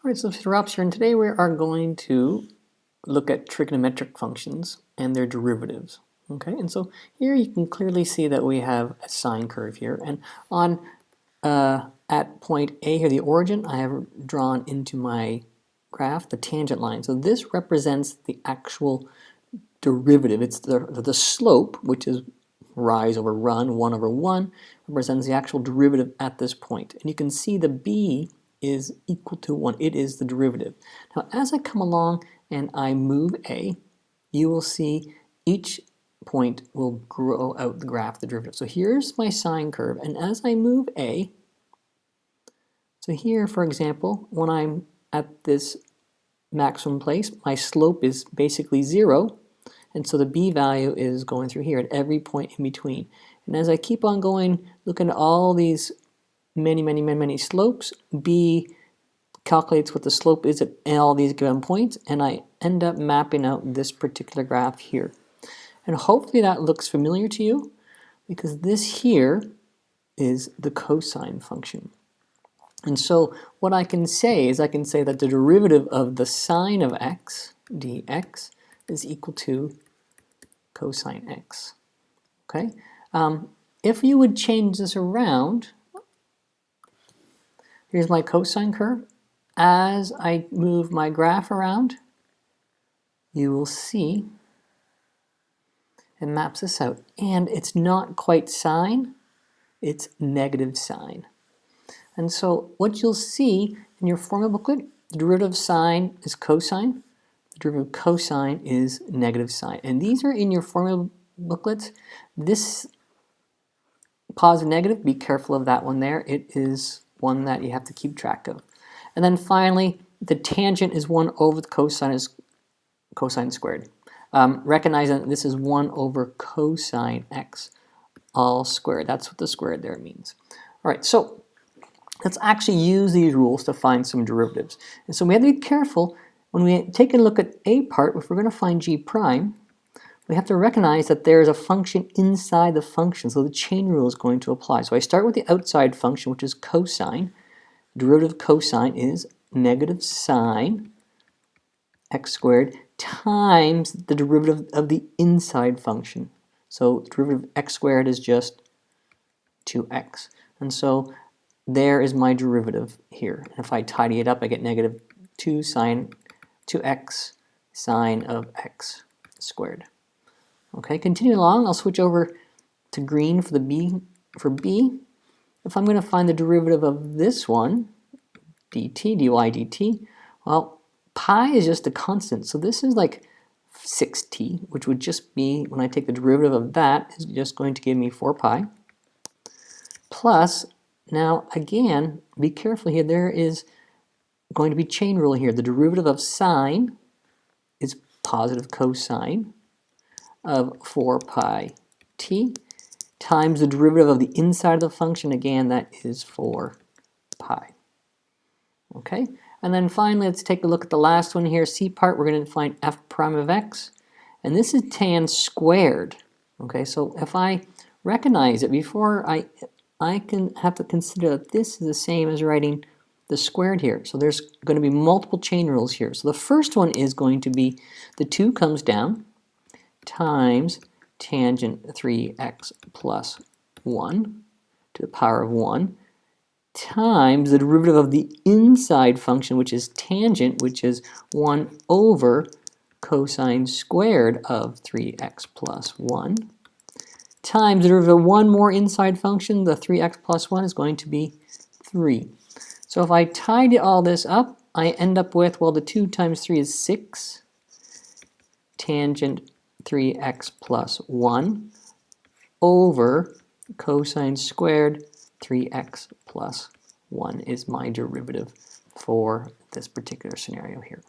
All right, so Mr. Robs here, and today we are going to look at trigonometric functions and their derivatives. Okay, and so here you can clearly see that we have a sine curve here, and on at point A here, the origin, I have drawn into my graph the tangent line. So this represents the actual derivative. It's the slope, which is rise over run, 1 over 1, represents the actual derivative at this point. And you can see the b is equal to 1. It is the derivative. Now, as I come along and I move a, you will see each point will grow out the graph, the derivative. So here's my sine curve, and as I move a, so here, for example, when I'm at this maximum place, my slope is basically 0, and so the b value is going through here at every point in between. And as I keep on going, looking at all these many slopes, b calculates what the slope is at all these given points, and I end up mapping out this particular graph here. And hopefully that looks familiar to you, because this here is the cosine function. And so what I can say is I can say that the derivative of the sine of x dx is equal to cosine x. Okay? If you would change this around, here's my cosine curve. As I move my graph around, you will see it maps this out. And it's not quite sine, it's negative sine. And so what you'll see in your formula booklet, the derivative of sine is cosine, the derivative of cosine is negative sine. And these are in your formula booklets. This positive negative, be careful of that one there. It is one that you have to keep track of. And then finally, the tangent is 1 over the cosine is cosine squared. Recognize that this is 1 over cosine x all squared. That's what the squared there means. All right, so let's actually use these rules to find some derivatives. And so we have to be careful when we take a look at a part. If we're going to find g prime, we have to recognize that there is a function inside the function, so the chain rule is going to apply. So I start with the outside function, which is cosine. The derivative of cosine is negative sine x squared times the derivative of the inside function. So the derivative of x squared is just 2x. And so there is my derivative here. And if I tidy it up, I get negative 2 sine 2x sine of x squared. Okay, continue along. I'll switch over to green for the b. For b, if I'm going to find the derivative of this one, dt, dy dt, well, pi is just a constant. So this is like 6t, which would just be, when I take the derivative of that, is just going to give me 4 pi. Plus, now again, be careful here, there is going to be chain rule here. The derivative of sine is positive cosine of 4 pi t times the derivative of the inside of the function. Again, that is 4 pi. Okay, and then finally, let's take a look at the last one here, c part. We're going to find f prime of x, and this is tan squared. Okay, so if I recognize it before I can have to consider that this is the same as writing the squared here. So there's going to be multiple chain rules here. So the first one is going to be the 2 comes down times tangent 3x plus 1 to the power of 1 times the derivative of the inside function, which is tangent, which is 1 over cosine squared of 3x plus 1 times the derivative of one more inside function, the 3x plus 1 is going to be 3. So if I tidy all this up, I end up with, well, the 2 times 3 is 6, tangent 3x plus 1 over cosine squared 3x plus 1 is my derivative for this particular scenario here.